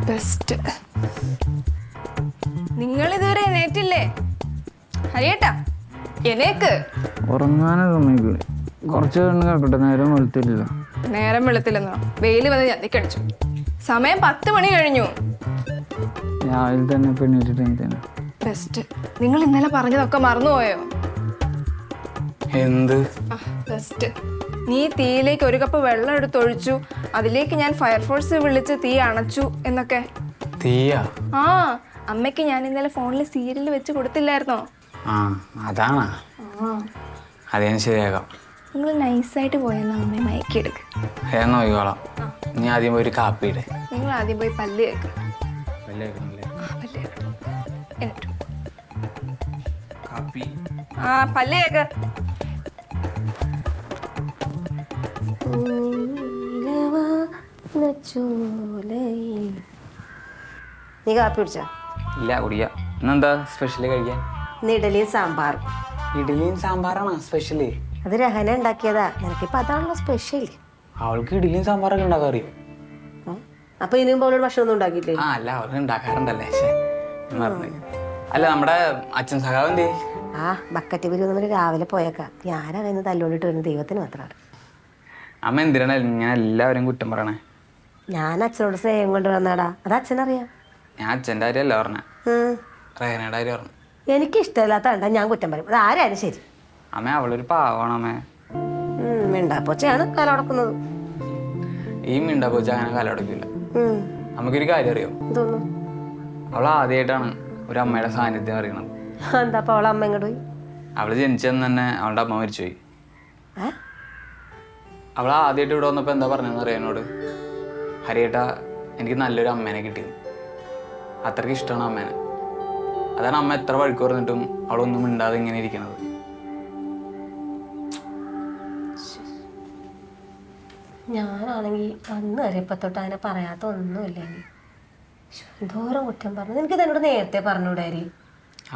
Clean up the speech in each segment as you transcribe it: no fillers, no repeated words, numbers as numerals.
Best. നിങ്ങൾ ഇതുവരെ എണീറ്റില്ലേ? ഹരിയേട്ടാ എനേക്ക്. ഉറങ്ങാനേ സമയക്കില്ല. കുറച്ച് കണ്ണ് കേൾക്കട്ടെ, നേരം വെളുത്തില്ല. നേരം വെളുത്തില്ലെന്നോ? വെയില് വന്ന് ചതിക്കടിച്ചു. സമയം 10 മണി കഴിഞ്ഞു. രാവിലെ തന്നെ പെണ്ണിട്ടിട്ട് ബെസ്റ്റ്. നിങ്ങൾ ഇന്നലെ പറഞ്ഞതൊക്കെ മറന്നുപോയോ? എന്ത്? ബെസ്റ്റ്. നീ തീയിലേക്ക് 1 കപ്പ് വെള്ളം എടുത്തൊഴിച്ചു, അതിലേക്ക് ഞാൻ ഫയർഫോഴ്സ് വിളിച്ച് തീ അണച്ചു എന്നൊക്കെ. തീയാ? ആ, അമ്മയ്ക്ക് ഞാൻ ഇന്നലെ ഫോണിൽ സീരിയൽ വെച്ച് കൊടുത്തില്ലായിരുന്നോ? ആ, അതാണാ? അത് ഞാൻ ശരിയാക്കാം. നിങ്ങൾ നൈസായിട്ട് പോയെന്ന് അമ്മയെ മയക്കിയെടുക്ക്. ഞാൻ നോക്കിക്കോളാം. നീ ആദ്യം പോയി ഒരു കാപ്പി ഇടേ. നിങ്ങൾ ആദ്യം പോയി പല്ല് കേൾക്ക്. പല്ല് കേൾക്കണം. കാപ്പി. ആ, പല്ല് കേക്ക്. നീ കാപ്പി കുടിച്ചോ? ഇല്ല, കുടിക്കാം. ഇന്നെന്താ സ്പെഷ്യല് കഴിക്കാൻ? ഇന്ന് ഇഡലിയും സാമ്പാറും. ഇഡലിയും സാമ്പാറാണോ സ്പെഷ്യല്? അത് രഹന ഉണ്ടാക്കിയതാ. നിനക്കിപ്പോൾ അതാണല്ലോ സ്പെഷ്യൽ. അവൾക്ക് ഇഡലിയും സാമ്പാറൊക്കെ ഉണ്ടാക്കാൻ അറിയും. അപ്പൊ ഇനി മുമ്പ് അവളോട് ഭക്ഷണം ഒന്നും ഉണ്ടാക്കിയില്ലേ? ആ, അല്ല, അവൾക്ക് ഉണ്ടാക്കാറുണ്ടല്ലേ. അല്ല, നമ്മുടെ അച്ഛൻ സഖാവ് എന്തേ? ആ, ബക്കറ്റ് ഗുരു നമ്മൾ രാവിലെ പോയേക്കാം. ഞാനാണ് ഇന്ന് തല്ലോണ്ടിട്ട് വരുന്നത്. ദൈവത്തിന് മാത്രമാണ്. അമ്മ എന്തിനാണ് ഇങ്ങനെ എല്ലാവരും കുറ്റം പറയണേ? ഞാൻ അച്ഛനോട് സ്നേഹം കൊണ്ട് വന്നാടാ. അത് അച്ഛനറിയാം. ഞാൻ അച്ഛൻ്റെ കാര്യമല്ല പറഞ്ഞേ, റേഹനയുടെ കാര്യം പറഞ്ഞു. എനിക്കിഷ്ടമില്ലാത്ത കണ്ടാ ഞാൻ കുറ്റം പറയും. അത് ആരായാലും ശരി. അമ്മ അവളൊരു പാവമാണ് അമ്മേ. മിണ്ടാപ്പോച്ചയാണ് കലടക്കുന്നത്. ഈ മിണ്ടാ പോച്ച അങ്ങനെ കലടക്കില്ല. നമുക്കൊരു കാര്യം അറിയോ? എന്തോന്നു? അവൾ ആദ്യമായിട്ടാണ് ഒരു അമ്മയുടെ സാന്നിധ്യം അറിയണത്. എന്താ അപ്പൊ അവളെ അമ്മ ഇങ്ങോട്ട് പോയി? അവള് ജനിച്ചെന്ന് തന്നെ അവളുടെ അമ്മ മരിച്ചുപോയി. അവൾ ആദ്യമായിട്ട് ഇവിടെ വന്നപ്പോൾ എന്താ പറഞ്ഞതെന്ന് അറിയാം എന്നോട്? ഹരിയേട്ടാ, എനിക്ക് നല്ലൊരു അമ്മേനെ കിട്ടിയത്. അത്രയ്ക്ക് ഇഷ്ടമാണ് അമ്മേനെ. അതാണ് അമ്മ എത്ര വഴുക്ക് പറഞ്ഞിട്ടും അവളൊന്നും മിണ്ടാതെ ഇങ്ങനെ ഇരിക്കണത്. ഞാനാണെങ്കിൽ അന്ന് വരെ ഇപ്പം തൊട്ട് അതിനെ പറയാത്ത ഒന്നുമില്ലെങ്കിൽ എന്തോരം കുറ്റം പറഞ്ഞു. എനിക്ക് എന്നോട് നേരത്തെ പറഞ്ഞൂടാരി.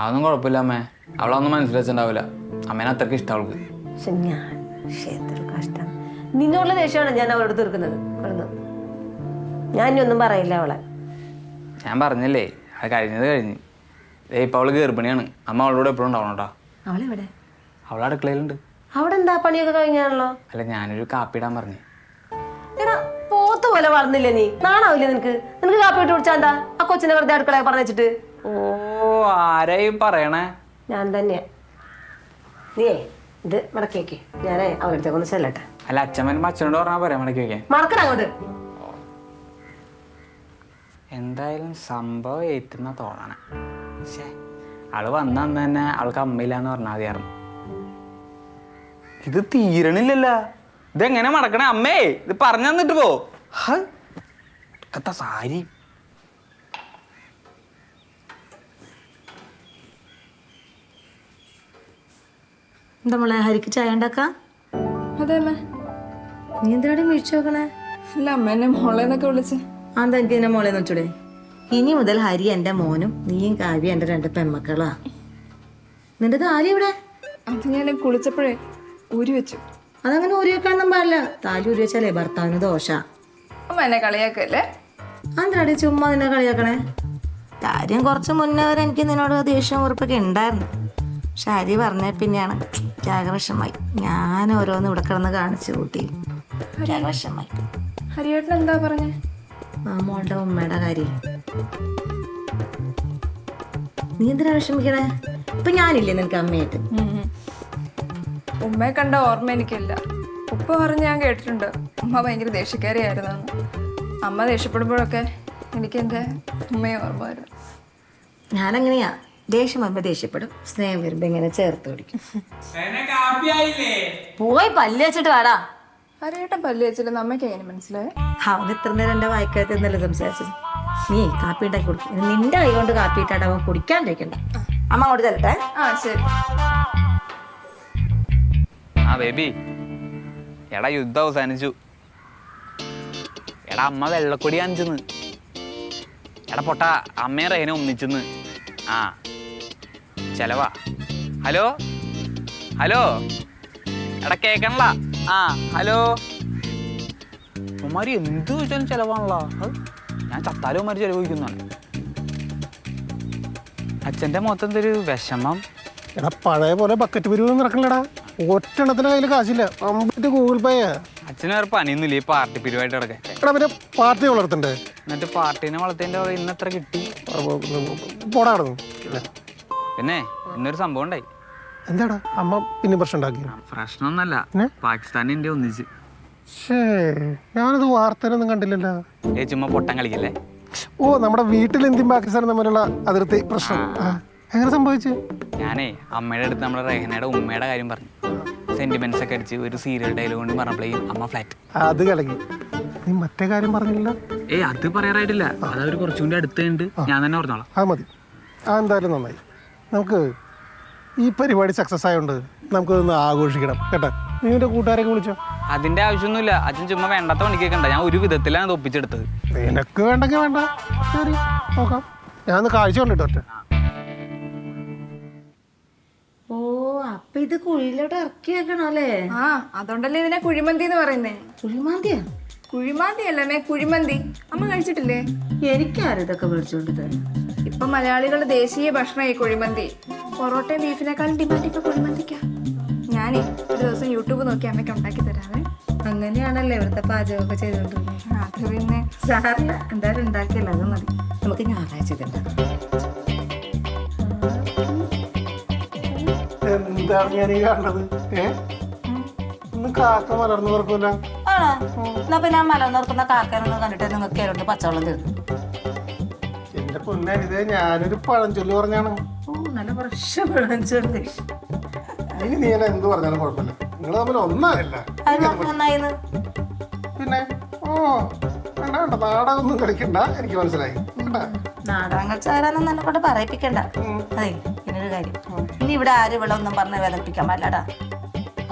അതൊന്നും കുഴപ്പമില്ല അമ്മേ. അവളൊന്നും മനസ്സിലാച്ചിട്ടുണ്ടാവില്ല. അമ്മേനെ അത്രയ്ക്ക് ഇഷ്ടം അവൾക്ക്. പക്ഷെ എന്തൊരു കഷ്ടം. നിന്നുള്ള ദേഷ്യമാണ് ഞാൻ അവളോട് തീർക്കുന്നത്. ഞാൻ ഇനി ഒന്നും പറയില്ല അവളെ. ഞാൻ പറഞ്ഞില്ലേ, അത് കഴിഞ്ഞത് കഴിഞ്ഞ്. ഇപ്പം അവള് ഗർഭിണിയാണ്. അമ്മ അവളോട് എപ്പോഴും ഉണ്ടാവണം കേട്ടോ. അവളെവിടെ? അവൾ അടുക്കളയിലുണ്ട്. അവിടെ എന്താ പണിയൊക്കെ കഴിഞ്ഞാണല്ലോ. അല്ല, ഞാനൊരു കാപ്പി ഇടാൻ പറഞ്ഞു. എടാ, പോത്ത് പോലെ വളർന്നില്ലേ നീ? നാണാവില്ലേ നിനക്ക്? കാപ്പി ഇട്ട് കുടിച്ചാ എന്താ? ആ കൊച്ചിനെ വെറുതെ അടുക്കളയെ പറഞ്ഞിട്ട്. ഓ, ആരായി പറയണേ? ഞാൻ തന്നെയാ. നീയേ ഇത് മടക്കേക്ക്. ഞാനേ അവരുടെ ഒന്ന് ചെല്ലട്ടെ. അല്ല, അച്ഛൻ വരുമ്പോ അച്ഛനോട് പറഞ്ഞാൽ പറയാം മടക്കി വയ്ക്കാൻ. മടക്കണം അങ്ങോട്ട്. എന്തായാലും സംഭവം ഏറ്റുന്ന തോന്നണേ. പക്ഷേ ആള് വന്ന അന്ന് തന്നെ അവൾക്ക് അമ്മയില്ലാന്ന് പറഞ്ഞാൽ മതിയായിരുന്നു. ഇത് തീരണില്ലല്ലോ. ഇതെങ്ങനെ മടക്കണേ? അമ്മേ, ഇത് പറഞ്ഞു തന്നിട്ട് പോ. സാരി. എന്താ മോളെ, ഹരിക്ക് ചായ ഉണ്ടാക്കാം? അതെ അമ്മ. നീ എന്തിനാടി മിഴിച്ചു നോക്കണേ? അല്ല, അമ്മ എന്നെ മോളെന്നൊക്കെ വിളിച്ച്. എന്താ എനിക്ക് ഇതിനെ മോളെ നോച്ചൂടെ? ഇനി മുതൽ ഹരി എൻ്റെ മോനും നീയും കാവ്യ എൻ്റെ 2 പെൺമക്കളാ. നിന്റെ താലി ഇവിടെ? അത് ഞാൻ കുളിച്ചപ്പോഴേ ഊരി വെച്ചു. അതങ്ങനെ ഊരി വെക്കാനൊന്നും പാടില്ല. താലി ഊരി വെച്ചാലേ ഭർത്താവിന് ദോഷ. അമ്മ എന്നെ കളിയാക്കല്ലേ? എന്താടി ചുമ്മാ നിന്നെ കളിയാക്കണേ? കാര്യം കുറച്ച് മുന്നേ വരെ എനിക്ക് നിന്നോട് ദേഷ്യം ഉറപ്പൊക്കെ ഉണ്ടായിരുന്നു. പക്ഷെ ഹരി പറഞ്ഞ പിന്നെയാണ് ജാഗ്രവശമായി. ഞാൻ ഓരോന്ന് ഇവിടെ കിടന്ന് കാണിച്ചു കൂട്ടി. ജാഗ്രവശമായി. ഹരിയേട്ടൻ എന്താ പറഞ്ഞേ? ആ മോളുടെ ഉമ്മയുടെ കാര്യം. നീ എന്തിനാ വിഷമിക്കണേ? ഇപ്പൊ ഞാനില്ലേ നിനക്ക് അമ്മയായിട്ട്? ഉമ്മയെ കണ്ട ഓർമ്മ എനിക്കില്ല. ഉപ്പ പറഞ്ഞ് ഞാൻ കേട്ടിട്ടുണ്ട് അമ്മ ഭയങ്കര ദേഷ്യക്കാരിയായിരുന്നു. അമ്മ ദേഷ്യപ്പെടുമ്പോഴൊക്കെ എനിക്ക് എൻ്റെ ഉമ്മയെ ഓർമ്മ വരും. ഞാനങ്ങനെയാ. ദേഷ്യം വരുമ്പോ ദേഷ്യപ്പെടും, സ്നേഹം വരുമ്പോ ഇങ്ങനെ ചേർത്ത് പിടിക്കും. പോയി പല്ല് വെച്ചിട്ട് വാടാ. ഹരിയേട്ടൻ പല്ല് വെച്ചിട്ട് അമ്മയ്ക്ക് എങ്ങനെ മനസ്സിലായേ? അവൻ ഇത്ര നേരം എൻ്റെ വായിക്കാത്ത എന്നല്ലേ സംസാരിച്ചത്. നീ കാപ്പി ഉണ്ടാക്കി കുടിക്കും. നിന്റെ കൈ കൊണ്ട് കാപ്പി ഇട്ടാട്ട് അവൻ കുടിക്കാണ്ടിരിക്കണ്ട. അമ്മ അങ്ങോട്ട് ചെല്ലട്ടെ. ആ, ശരി. ആ ബേബി, എടാ യുദ്ധം അവസാനിച്ചു. എടാ അമ്മ വെള്ളക്കൊടി കാണിച്ചെന്ന്. എടാ പൊട്ട, അമ്മയെ റേനെ ഒന്നിച്ചെന്ന്. ആ ചെലവാ. ഹലോ ഹലോ, എടാ കേക്കണല്ല? ആ ഹലോ. ഉമ്മാരി എന്ത് ചോദിച്ചാലും ചെലവാണല്ലോ. ഞാൻ ചത്താലും മാറി ചെലവഴിക്കുന്നതാണ്. അച്ഛൻ്റെ മൊത്തം എന്തൊരു വിഷമം. എടാ പഴയ പോലെ ബക്കറ്റ് പിരിവ് നടക്കണല്ലടാ. ഒറ്റെണ്ണത്തിന് കയ്യിൽ കാശില്ല. 50 ഗൂഗിൾ പേ. അച്ഛന് വേറെ പണിയൊന്നുമില്ല ഈ പാർട്ടി പിരിവായിട്ട് കിടക്കാൻ. എടാ പിന്നെ പാർട്ടി വളർത്തണ്ടേ? എന്നിട്ട് പാർട്ടീനെ വളർത്തേൻ്റെ ഇന്ന് എത്ര കിട്ടി? പോടാടുന്നു. പിന്നെ ഇന്നൊരു സംഭവം ഉണ്ടായി. എന്താടാ അമ്മ പിന്നെ പ്രശ്നം ഉണ്ടാക്കി? പ്രശ്നമൊന്നല്ല, പാകിസ്ഥാൻ ഇന്ത്യ ഒന്നിച്ച്. ഞാനത് വാർത്തയിലൊന്നും കണ്ടില്ലല്ലോ. ചുമ്മാ പൊട്ടം കളിക്കല്ലേ. ഓ, നമ്മുടെ വീട്ടിൽ ഇന്ത്യയും പാകിസ്ഥാനും തമ്മിലുള്ള അതിർത്തി പ്രശ്നം എങ്ങനെ സംഭവിച്ചു? ഞാനേ അമ്മയുടെ അടുത്ത് നമ്മുടെ റേഹനയുടെ ഉമ്മയുടെ കാര്യം പറഞ്ഞു. സെന്റിമെന്റ്സ് ഒക്കെ അടിച്ച് ഒരു സീരിയൽ ഡയലോഗ് കൊണ്ട് പറഞ്ഞപ്പോഴേക്കും അമ്മ ഫ്ലാറ്റ്. അത് കലക്കി. നീ മറ്റേ കാര്യം പറഞ്ഞില്ല? അത് പറയാറായിട്ടില്ല. അതവർ കുറച്ചുകൂടി അടുത്തുണ്ട്. ഞാൻ തന്നെ പറഞ്ഞോളാം. അത് മതി. എന്തായാലും നന്നായി. നമുക്ക് ഈ പരിപാടി സക്സസ് ആയതുകൊണ്ട് നമുക്കൊന്ന് ആഘോഷിക്കണം കേട്ടോ. നിങ്ങളുടെ കൂട്ടുകാരൊക്കെ വിളിച്ചോ? അതിന്റെ ആവശ്യമൊന്നുമില്ല. അച്ഛൻ ചുമ്മാ വേണ്ടാത്ത പണിക്കേക്കണ്ട. ഞാൻ ഒരു വിധത്തിലാണ് ഇത് ഒപ്പിച്ചെടുത്തത്. നിനക്ക് വേണ്ടെങ്കിൽ വേണ്ട. ശരി, നോക്കാം. ഞാനൊന്ന് കാഴ്ച കൊണ്ടിട്ടോ. ഓ, അപ്പൊ ഇത് കുഴിയിലോട്ട് ഇറക്കി വെക്കണം അല്ലേ? ആ, അതുകൊണ്ടല്ലേ ഇതിനെ കുഴിമന്തി എന്ന് പറയുന്നേ. കുഴിമാന്തിയാ? കുഴിമന്തി അല്ലേ കുഴിമന്തി. അമ്മ കഴിച്ചിട്ടില്ലേ? എനിക്കാരും ഇതൊക്കെ മേടിച്ചോണ്ട് തരും. ഇപ്പൊ മലയാളികളുടെ ദേശീയ ഭക്ഷണമായി കുഴിമന്തി. പൊറോട്ടയും ബീഫിനേക്കാളും ഡിമാൻഡ് ഇപ്പൊ കുഴിമന്തിക്കാ. ഞാനേ ഒരു ദിവസം യൂട്യൂബ് നോക്കി അമ്മയ്ക്ക് ഉണ്ടാക്കി തരാവേ. അങ്ങനെയാണല്ലേ ഇവിടുത്തെ പാചകമൊക്കെ ചെയ്തോണ്ടിരുന്നത്. അത് പിന്നെ സാറില്ല, എന്തായാലും ഉണ്ടാക്കിയല്ലോ, അത് മതി. നമുക്ക് ഞായറാഴ്ച ഇതുണ്ടാക്കാം. എന്താണ് ഞാൻ ഈ കാണുന്നത്? ഇന്ന് കാക്ക മലർന്നു പറക്കൂല. ആണോ? എന്നാ പിന്നെ ആ മല നിർക്കുന്ന കാക്കാനൊന്നും കണ്ടിട്ട് നിങ്ങൾക്ക് ഏരോട്ട് പച്ചവെള്ളം തരുന്നു. എന്റെ പൊന്നെ, ഇത് ഞാനൊരു പഴഞ്ചൊല്ലി പറഞ്ഞാണ്. ഓ, നല്ല കുറച്ച് പഴഞ്ചൊല്ലി. ഇനി നീ എന്നെ എന്ത് പറഞ്ഞാലും കുഴപ്പമില്ല. നിങ്ങൾ തമ്മിൽ ഒന്നാകല്ല. നന്നായിന്ന് പിന്നെ വേണ്ട വേണ്ട, നാടകമൊന്നും കളിക്കണ്ട. എനിക്ക് മനസ്സിലായി. നാടകം കളിച്ചാരാന്നും എന്നെ കൊണ്ട് പറയിപ്പിക്കണ്ട. അതെ, പിന്നൊരു കാര്യം, ഇനി ഇവിടെ ആരും ഇവിടെ ഒന്നും പറഞ്ഞ് വേദനിപ്പിക്കാൻ പാടില്ലടാ.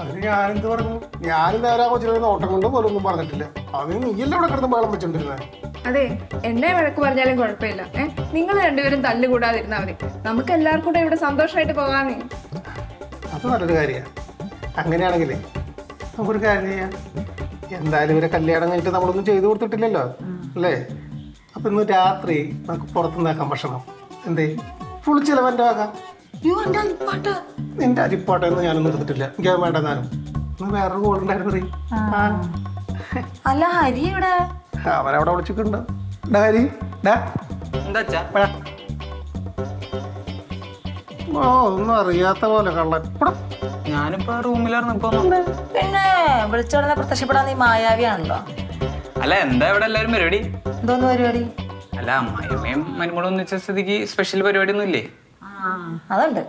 അതിന് ഞാനെന്ത് പറഞ്ഞു? ഞാനും നേരെ കൊച്ചിനെ നോട്ടം കൊണ്ട് പോലും ഒന്നും പറഞ്ഞിട്ടില്ല. അതിന് നീയല്ലേ ഇവിടെ കിടന്ന് ബഹളം വെച്ചോണ്ടിരുന്നത്. അതെ, എന്നെ വഴക്ക് പറഞ്ഞാലും കുഴപ്പമില്ല. നിങ്ങൾ രണ്ടുപേരും തല്ലുകൂടാതിരുന്നാ മതി. നമുക്ക് എല്ലാവർക്കും കൂടെ ഇവിടെ സന്തോഷമായിട്ട് പോകാന്നേ. അത് നല്ലൊരു കാര്യമാണ്. അങ്ങനെയാണെങ്കിലേ നമുക്കൊരു കാര്യം ചെയ്യാം. എന്തായാലും ഇവരെ കല്യാണം കഴിഞ്ഞിട്ട് നമ്മളൊന്നും ചെയ്തു കൊടുത്തിട്ടില്ലല്ലോ അല്ലേ? അപ്പൊ ഇന്ന് രാത്രി നമുക്ക് പുറത്തുനിന്നാക്കാം ഭക്ഷണം. എന്തേ, ഫുൾ ചിലവൻ്റെ ആകാം. നിന്റെ അരിപ്പാട്ടൊന്നും ഞാനൊന്നും എടുത്തിട്ടില്ല. എനിക്ക് അത് വേണ്ടെന്നാലും വേറൊരു കോൾ ഉണ്ടായിരുന്നു. അല്ല, ഹരി ഇവിടെ? അവരവിടെ വിളിച്ചിട്ടുണ്ട്. ഹരി എന്താ? ഓ, ഒന്നും അറിയാത്ത പോലെ കള്ളൻ. ഞാനിപ്പോ റൂമിലായിരുന്നു. പിന്നെ വിളിച്ചോടുന്ന പ്രത്യക്ഷപ്പെടാൻ നീ മായാവിയാണല്ലോ. അല്ല, എന്താ ഇവിടെ എല്ലാവരും പരിപാടി? എന്തോന്ന് പരിപാടി? അല്ല, അമ്മായിമ്മയും മരുമോളും ഒന്നിച്ച സ്ഥിതിക്ക് സ്പെഷ്യൽ പരിപാടി ഒന്നും ഇല്ലേ? അതുണ്ട്.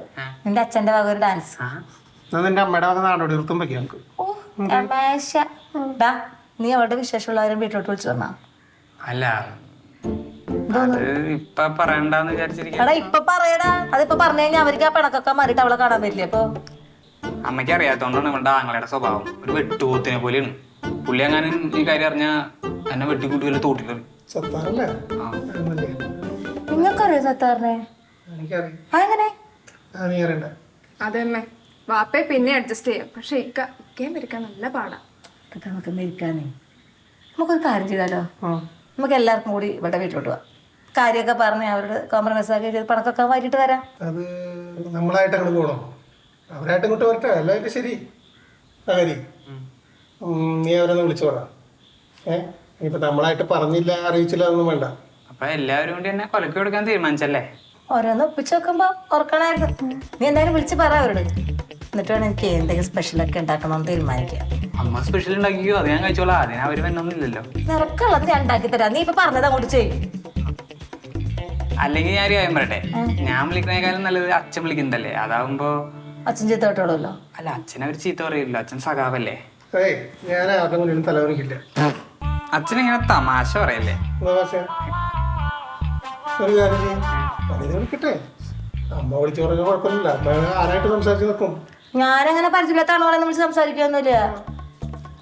നിന്റെ അച്ഛന്റെ വക ഒരു ഡാൻസ്. നിന്റെ അമ്മയുടെ വക നാടോടി നൃത്തം വെക്കാം നമുക്ക്. ഓ, നീ അവിടെ വിശേഷമുള്ളവരും വീട്ടിലോട്ട് വിളിച്ചു വന്നാ? അല്ല, അത് ഇപ്പൊ പറയണ്ടെന്ന് വിചാരിച്ചിരിക്കും. എടാ, ഇപ്പൊ പറയടാ. അതിപ്പോ പറഞ്ഞു കഴിഞ്ഞാൽ അവർക്ക് ആ പിണക്കൊക്കെ മാറിയിട്ട് അവളെ കാണാൻ പറ്റില്ല. അപ്പൊ അമ്മയ്ക്ക് അറിയാത്തോണ്ടാണ് ഇവളുടെ ആങ്ങളുടെ സ്വഭാവം. ഒരു വെട്ടുപോത്തിനെ പോലെയാണ്. പുള്ളി അങ്ങനെ ഈ കാര്യം അറിഞ്ഞാ എന്നെ വെട്ടിക്കൂട്ടി വല്ല തോട്ടിട്ടുണ്ട്. നിങ്ങൾക്കറിയോ സത്താറിനെ? അങ്ങനെ അതന്നെ, വാപ്പയെ പിന്നെ അഡ്ജസ്റ്റ് ചെയ്യാം. പക്ഷെ ഇക്കയും വരിക്കാൻ നല്ല പാടാ. നമുക്ക് മെരിക്കാനേ നമുക്കൊരു കാര്യം ചെയ്താലോ? നമുക്ക് എല്ലാവർക്കും കൂടി ഇവിടെ വീട്ടിലോട്ട് പോവാം. കാര്യമൊക്കെ പറഞ്ഞ് അവരോട് കോംപ്രമൈസ് ആക്കി പണക്കൊക്കെ വാരിയിട്ട് വരാം. അത് നമ്മളായിട്ട് അങ്ങോട്ട് പോകണം. അവരായിട്ട് ഇങ്ങോട്ട് വരട്ടെ. എല്ലാവരും ശരി. നീ അവരൊന്ന് വിളിച്ചു പോടാ. ഇനിയിപ്പോ നമ്മളായിട്ട് പറഞ്ഞില്ല, അറിയിച്ചില്ല, ഒന്നും വേണ്ട. അപ്പൊ എല്ലാവരും കൂടി എന്നെ കൊലക്ക് കൊടുക്കാൻ തീരുമാനിച്ചല്ലേ? ഓരോന്ന് ഒപ്പിച്ച് വെക്കുമ്പോ ഓർക്കണായിരുന്നു. നീ എന്തായാലും വിളിച്ച് പറ അവരോട്. എന്നിട്ട് വേണം എനിക്ക് എന്തെങ്കിലും സ്പെഷ്യലൊക്കെ ഉണ്ടാക്കണമെന്ന് തീരുമാനിക്കാം. അമ്മ സ്പെഷ്യൽ ഉണ്ടാക്കിയോ? അത് ഞാൻ കഴിച്ചോളാം. അതിന് അവര് വന്നൊന്നുമില്ലല്ലോ. നിറക്കുള്ളത് ഞാൻ ഉണ്ടാക്കി തരാം. നീ ഇപ്പൊ പറഞ്ഞത് അങ്ങോട്ട് ചെയ്യും. അല്ലെങ്കിൽ ഞാൻ ഒരു കാര്യം പറയട്ടെ, ഞാൻ വിളിക്കുന്നേക്കാളും നല്ലത് അച്ഛൻ വിളിക്കുന്നതല്ലേ? അതാവുമ്പോ അച്ഛൻ ചീത്ത കേട്ടോളൂല്ലോ. അല്ല, അച്ഛനെ അവർ ചീത്ത പറയില്ല. അച്ഛൻ സഖാവല്ലേ. ഞാൻ ആരുടെ മുന്നിലും തലവനിക്കില്ല. അച്ഛനിങ്ങനെ തമാശ പറയല്ലേ? ഒരു കാര്യം ചെയ്യും, വിളിക്കട്ടെ. അമ്മ വിളിച്ചു പറഞ്ഞ കുഴപ്പമില്ല. ആരായിട്ട് സംസാരിച്ച് നിൽക്കും. ഞാനങ്ങനെ പരിചയമില്ലാത്ത ആളുകളെ വിളിച്ച് സംസാരിക്കൊന്നുമില്ല.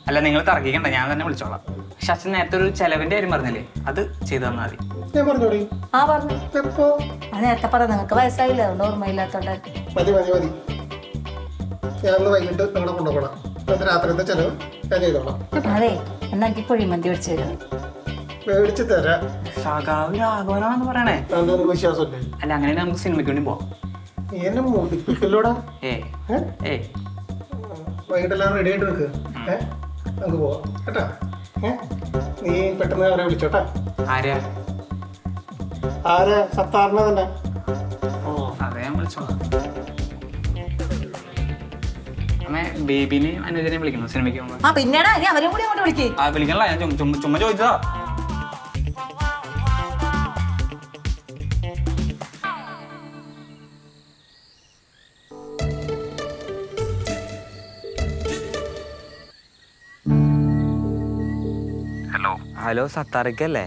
അല്ല, നിങ്ങൾ തർക്കിക്കണ്ട, ഞാൻ തന്നെ വിളിച്ചോളാം. പക്ഷെ അച്ഛൻ നേരത്തെ ഒരു ചെലവിന്റെ കാര്യം പറഞ്ഞില്ലേ, അത് ചെയ്തു തന്നാൽ മതി. ഞാൻ പറഞ്ഞോടി. ആ പറഞ്ഞു. എപ്പോ? അത് നേരത്തെ പറഞ്ഞ നിങ്ങൾക്ക് വയസ്സായില്ല, അതുകൊണ്ട് ഓർമ്മയില്ലാത്തോണ്ടായിരിക്കും. മതി മതി മതി. ഞാൻ വൈകിട്ട് നിങ്ങളെ കൊണ്ടുപോകണം. രാത്രിത്തെ ചെലവ് ഞാൻ ചെയ്തോളാം. അതെ, എന്നാ എനിക്ക് കുഴിമന്തി മേടിച്ചു തരാം. മേടിച്ചു തരാം. സഖാവ് രാഘവനാന്ന് പറയണേ. എന്താ നിനക്ക് വിശ്വാസമല്ലേ? അല്ല അങ്ങനെ നമുക്ക് സിനിമയ്ക്ക് വേണ്ടി പോവാം. നീ എന്നെ മോദിപ്പിക്കല്ലോടാ. ഏ ഏ വൈകിട്ടെല്ലാം റെഡി ആയിട്ട് നിൽക്ക്. നമുക്ക് പോവാം കേട്ടാ. നീ പെട്ടെന്ന് അവരെ വിളിച്ചോട്ടാ. ആര്യാ? ആരെ? സത്താറിനെ തന്നെ. അതെ ഞാൻ വിളിച്ചോളാം. അമ്മേ ബേബിനെ അനുജനെ വിളിക്കണം സിനിമയ്ക്ക് പോകുമ്പോ. ആ പിന്നെടാ ഇനി അവരും കൂടി അങ്ങോട്ട് വിളിക്കേ. ആ വിളിക്കണല്ല, ഞാൻ ചുമ്മാ ചോദിച്ചതാ. ഹലോ സത്താറിക്കല്ലേ?